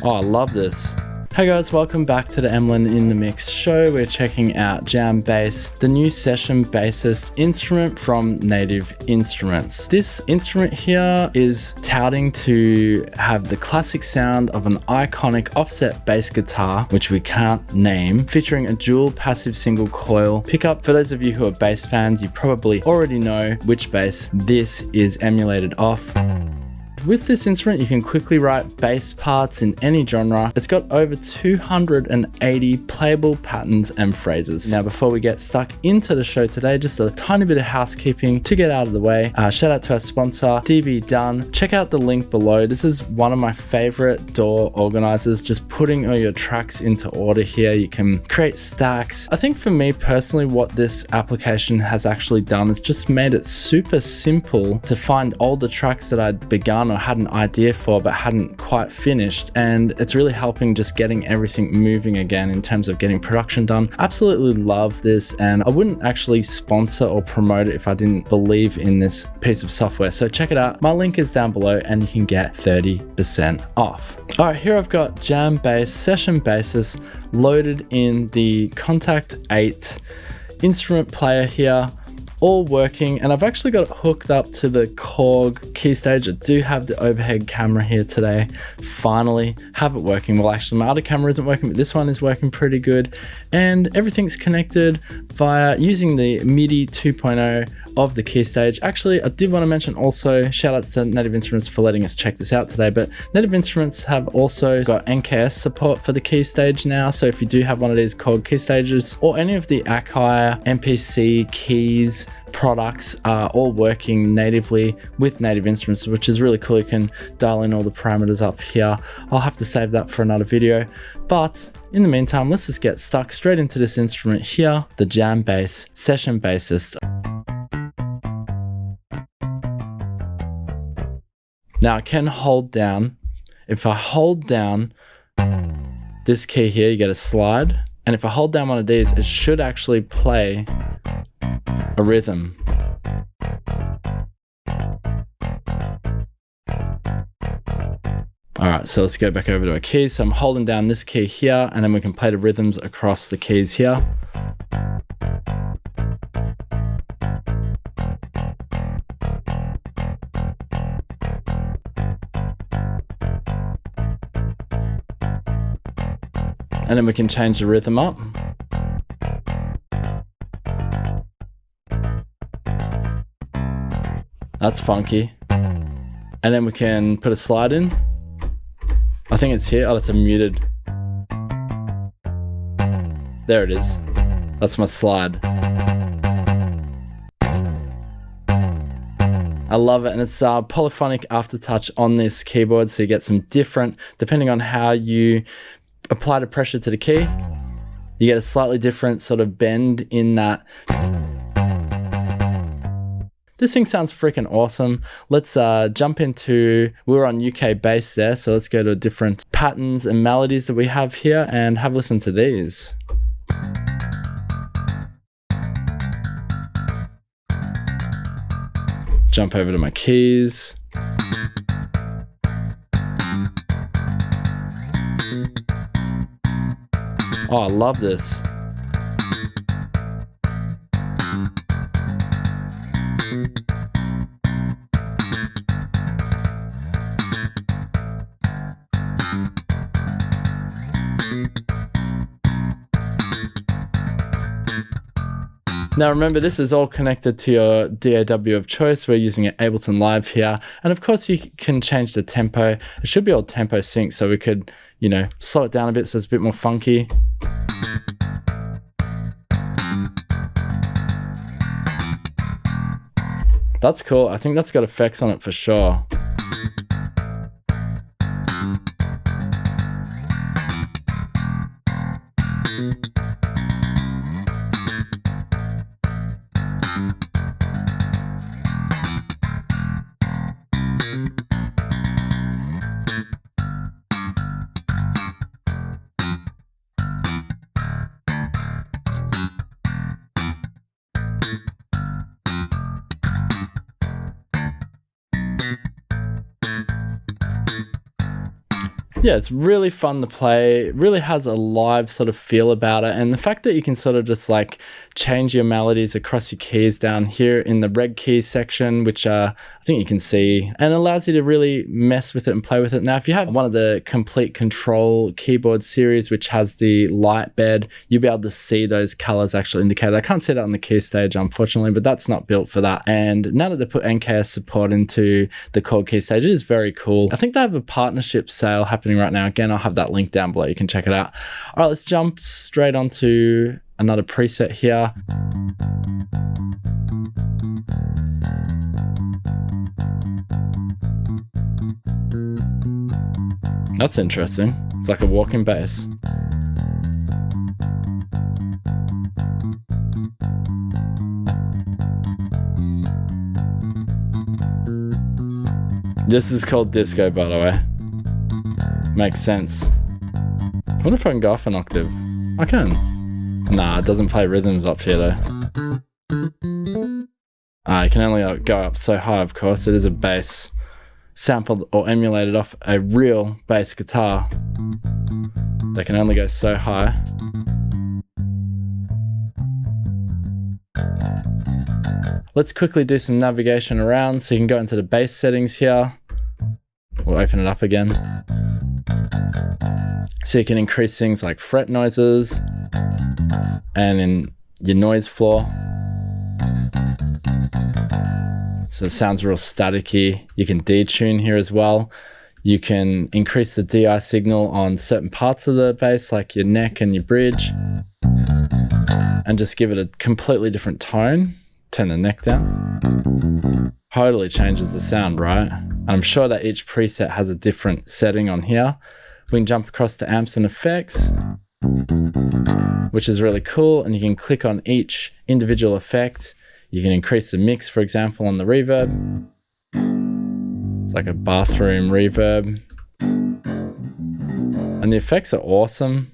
Oh, I love this. Hey guys, welcome back to the Emlyn in the Mix show. We're checking out Jam Bass, the new Session Bassist instrument from Native Instruments. This instrument here is touting to have the classic sound of an iconic offset bass guitar, which we can't name, featuring a dual passive single coil pickup. For those of you who are bass fans, you probably already know which bass this is emulated off. With this instrument, you can quickly write bass parts in any genre. It's got over 280 playable patterns and phrases. Now, before we get stuck into the show today, just a tiny bit of housekeeping to get out of the way. Shout out to our sponsor, DB Done. Check out the link below. This is one of my favorite DAW organizers, just putting all your tracks into order here. You can create stacks. I think for me personally, what this application has actually done is just made it super simple to find all the tracks that I'd begun or had an idea for but hadn't quite finished, and it's really helping just getting everything moving again in terms of getting production done. Absolutely love this, and I wouldn't actually sponsor or promote it if I didn't believe in this piece of software. So check it out. My link is down below and you can get 30% off. All right, here I've got Jam Bass Session Bassist loaded in the Contact 8 instrument player here, all working, and I've actually got it hooked up to the Korg key stage. I do have the overhead camera here today. Finally have it working. Well, actually my other camera isn't working, but this one is working pretty good, and everything's connected via using the MIDI 2.0 of the key stage. Actually, I did want to mention also shout outs to Native Instruments for letting us check this out today, but Native Instruments have also got NKS support for the key stage now. So if you do have one of these Korg key stages or any of the Akai MPC keys products are all working natively with Native Instruments, which is really cool. You can dial in all the parameters up here. I'll have to save that for another video, but in the meantime, let's just get stuck straight into this instrument here, the Jam Bass Session Bassist. Now I can hold down. If I hold down this key here, you get a slide, and if I hold down one of these, it should actually play a rhythm. All right, so let's go back over to our keys. So I'm holding down this key here, and then we can play the rhythms across the keys here. And then we can change the rhythm up. That's funky. And then we can put a slide in. I think it's here. Oh, it's a muted. There it is. That's my slide. I love it, and it's polyphonic aftertouch on this keyboard, so you get some different, depending on how you apply the pressure to the key, you get a slightly different sort of bend in that. This thing sounds freaking awesome. Let's jump into, we were on UK bass there, so let's go to different patterns and melodies that we have here and have a listen to these. Jump over to my keys. Oh, I love this. Now remember, this is all connected to your DAW of choice. We're using an Ableton Live here. And of course you can change the tempo. It should be all tempo sync, so we could, you know, slow it down a bit so it's a bit more funky. That's cool. I think that's got effects on it for sure. Yeah, it's really fun to play. It really has a live sort of feel about it. And the fact that you can sort of just like change your melodies across your keys down here in the red keys section, which I think you can see, and allows you to really mess with it and play with it. Now, if you have one of the Complete Control keyboard series, which has the light bed, you'll be able to see those colors actually indicated. I can't see that on the key stage, unfortunately, but that's not built for that. And now that they put NKS support into the chord key stage, it is very cool. I think they have a partnership sale happening right now. Again, I'll have that link down below. You can check it out. All right, let's jump straight onto another preset here. That's interesting. It's like a walking bass. This is called disco, by the way. Makes sense. I wonder if I can go off an octave. I can. Nah, it doesn't play rhythms up here though. You can only go up so high, of course. It is a bass sampled or emulated off a real bass guitar. They can only go so high. Let's quickly do some navigation around so you can go into the bass settings here. We'll open it up again. So you can increase things like fret noises and in your noise floor. So it sounds real staticky. You can detune here as well. You can increase the DI signal on certain parts of the bass, like your neck and your bridge, and just give it a completely different tone. Turn the neck down. Totally changes the sound, right? And I'm sure that each preset has a different setting on here. We can jump across to amps and effects, which is really cool. And you can click on each individual effect. You can increase the mix, for example, on the reverb. It's like a bathroom reverb. And the effects are awesome.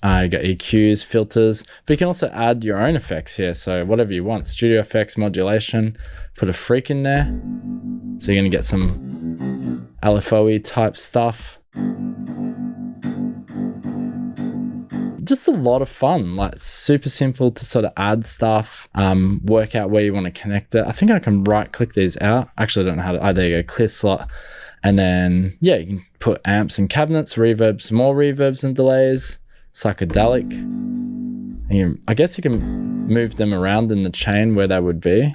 You got EQs, filters, but you can also add your own effects here. So whatever you want, studio effects, modulation, put a freak in there. So you're gonna get some LFO-y type stuff. Just a lot of fun, like super simple to sort of add stuff, work out where you want to connect it. I think I can right click these out. Actually, I don't know how to, there you go, clear slot. And then, yeah, you can put amps and cabinets, reverbs, more reverbs and delays, psychedelic. And I guess you can move them around in the chain where they would be.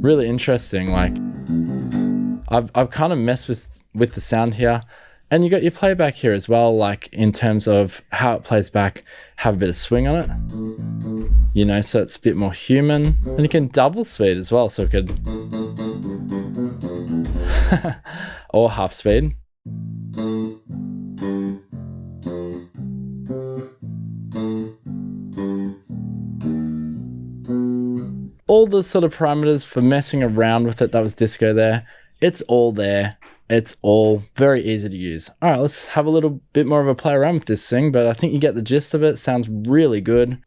Really interesting. Like I've kind of messed with the sound here, and you got your playback here as well, like in terms of how it plays back, have a bit of swing on it, you know, so it's a bit more human. And you can double speed as well, so it could or half speed. All the sort of parameters for messing around with it, that was disco there. It's all there. It's all very easy to use. All right, let's have a little bit more of a play around with this thing, but I think you get the gist of it. Sounds really good.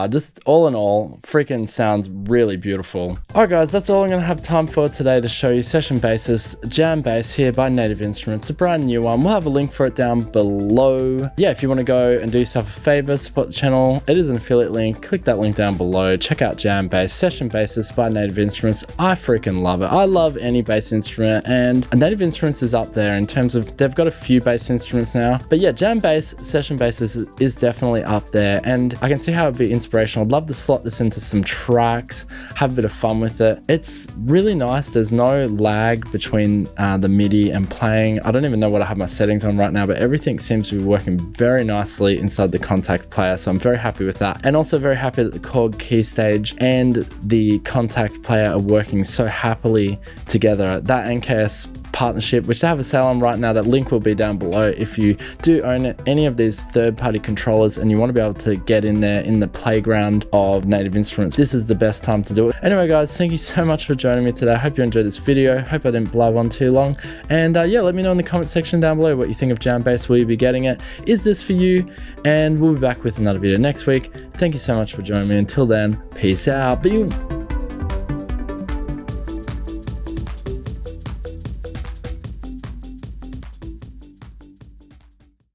Just all in all, freaking sounds really beautiful. Alright guys, that's all I'm going to have time for today to show you Session Bassist Jam Bass here by Native Instruments, a brand new one. We'll have a link for it down below. Yeah, if you want to go and do yourself a favor, support the channel, it is an affiliate link. Click that link down below. Check out Jam Bass, Session Bassist by Native Instruments. I freaking love it. I love any bass instrument, and Native Instruments is up there in terms of, they've got a few bass instruments now. But yeah, Jam Bass, Session Bassist is definitely up there, and I can see how it'd be inspirational inspiration. I'd love to slot this into some tracks, have a bit of fun with it. It's really nice. There's no lag between the MIDI and playing. I don't even know what I have my settings on right now, but everything seems to be working very nicely inside the Kontakt player. So I'm very happy with that. And also very happy that the Korg key stage and the Kontakt player are working so happily together. That NKS partnership, which they have a sale on right now, that link will be down below. If you do own any of these third-party controllers and you want to be able to get in there in the playground of Native Instruments, this is the best time to do it. Anyway guys, thank you so much for joining me today. I hope you enjoyed this video. Hope I didn't blab on too long. And yeah, let me know in the comment section down below what you think of Jam Bass. Will you be getting it? Is this for you? And we'll be back with another video next week. Thank you so much for joining me. Until then, peace out. Boom.